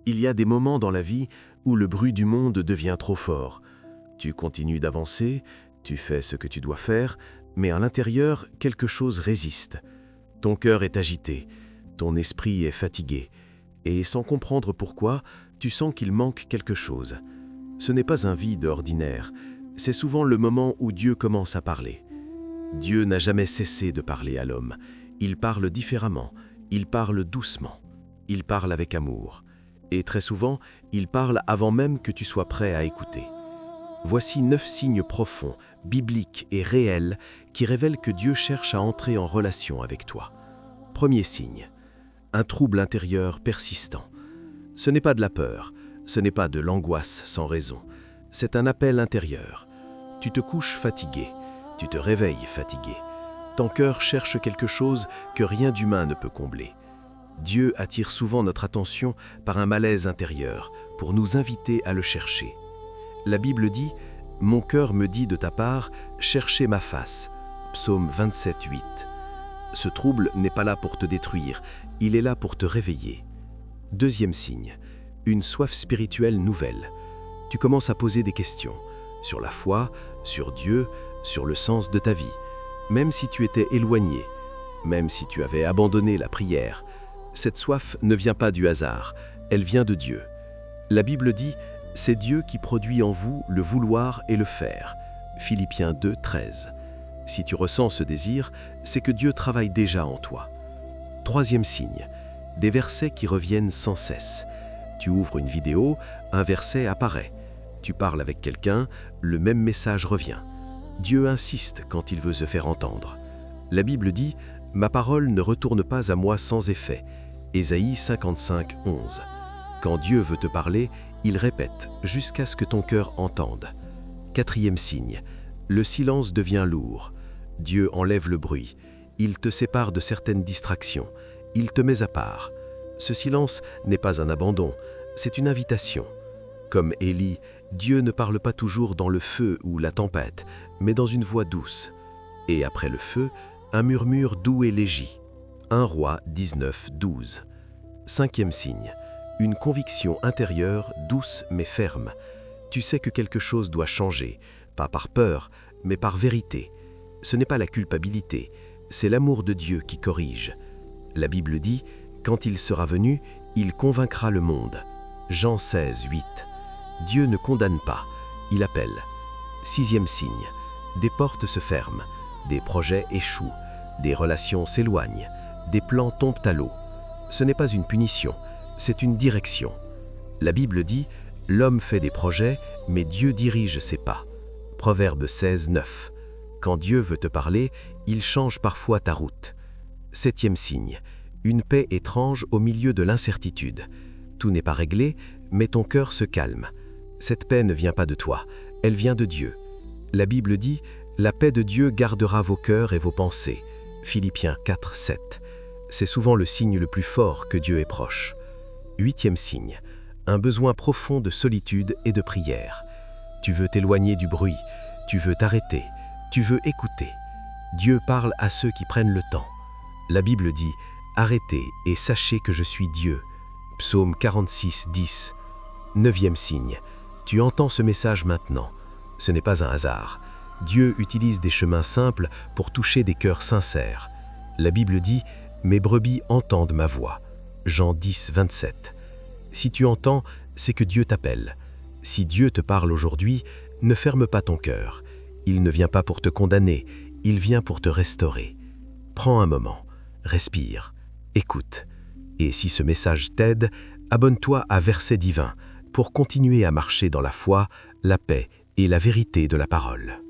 Il y a des moments dans la vie où le bruit du monde devient trop fort. Tu continues d'avancer, tu fais ce que tu dois faire, mais à l'intérieur, quelque chose résiste. Ton cœur est agité, ton esprit est fatigué, et sans comprendre pourquoi, tu sens qu'il manque quelque chose. Ce n'est pas un vide ordinaire, c'est souvent le moment où Dieu commence à parler. Dieu n'a jamais cessé de parler à l'homme. Il parle différemment, il parle doucement, il parle avec amour. Et très souvent, il parle avant même que tu sois prêt à écouter. Voici 9 signes profonds, bibliques et réels qui révèlent que Dieu cherche à entrer en relation avec toi. Premier signe, un trouble intérieur persistant. Ce n'est pas de la peur, ce n'est pas de l'angoisse sans raison, c'est un appel intérieur. Tu te couches fatigué, tu te réveilles fatigué. Ton cœur cherche quelque chose que rien d'humain ne peut combler. Dieu attire souvent notre attention par un malaise intérieur pour nous inviter à le chercher. La Bible dit « Mon cœur me dit de ta part, cherchez ma face » Psaume 27, 8. Ce trouble n'est pas là pour te détruire, il est là pour te réveiller. Deuxième signe, une soif spirituelle nouvelle. Tu commences à poser des questions sur la foi, sur Dieu, sur le sens de ta vie. Même si tu étais éloigné, même si tu avais abandonné la prière, cette soif ne vient pas du hasard, elle vient de Dieu. La Bible dit « C'est Dieu qui produit en vous le vouloir et le faire » Philippiens 2, 13. Si tu ressens ce désir, c'est que Dieu travaille déjà en toi. Troisième signe, des versets qui reviennent sans cesse. Tu ouvres une vidéo, un verset apparaît. Tu parles avec quelqu'un, le même message revient. Dieu insiste quand il veut se faire entendre. La Bible dit « Ma parole ne retourne pas à moi sans effet » Ésaïe 55, 11. Quand Dieu veut te parler, il répète jusqu'à ce que ton cœur entende. Quatrième signe, le silence devient lourd. Dieu enlève le bruit. Il te sépare de certaines distractions. Il te met à part. Ce silence n'est pas un abandon, c'est une invitation. Comme Élie, Dieu ne parle pas toujours dans le feu ou la tempête, mais dans une voix douce. Et après le feu, un murmure doux et léger. 1 Roi 19, 12. Cinquième signe, une conviction intérieure douce mais ferme. Tu sais que quelque chose doit changer, pas par peur, mais par vérité. Ce n'est pas la culpabilité, c'est l'amour de Dieu qui corrige. La Bible dit, quand il sera venu, il convaincra le monde. Jean 16, 8. Dieu ne condamne pas, il appelle. Sixième signe, des portes se ferment, des projets échouent, des relations s'éloignent, des plans tombent à l'eau. Ce n'est pas une punition, c'est une direction. La Bible dit « L'homme fait des projets, mais Dieu dirige ses pas » Proverbe 16, 9. Quand Dieu veut te parler, il change parfois ta route. Septième signe, une paix étrange au milieu de l'incertitude. Tout n'est pas réglé, mais ton cœur se calme. Cette paix ne vient pas de toi, elle vient de Dieu. La Bible dit « La paix de Dieu gardera vos cœurs et vos pensées » Philippiens 4, 7. C'est souvent le signe le plus fort que Dieu est proche. Huitième signe, un besoin profond de solitude et de prière. Tu veux t'éloigner du bruit, tu veux t'arrêter, tu veux écouter. Dieu parle à ceux qui prennent le temps. La Bible dit « Arrêtez et sachez que je suis Dieu » Psaume 46, 10. Neuvième signe, tu entends ce message maintenant. Ce n'est pas un hasard. Dieu utilise des chemins simples pour toucher des cœurs sincères. La Bible dit « Mes brebis entendent ma voix » Jean 10, 27. Si tu entends, c'est que Dieu t'appelle. Si Dieu te parle aujourd'hui, ne ferme pas ton cœur. Il ne vient pas pour te condamner, il vient pour te restaurer. Prends un moment, respire, écoute. Et si ce message t'aide, abonne-toi à Verset divin pour continuer à marcher dans la foi, la paix et la vérité de la parole.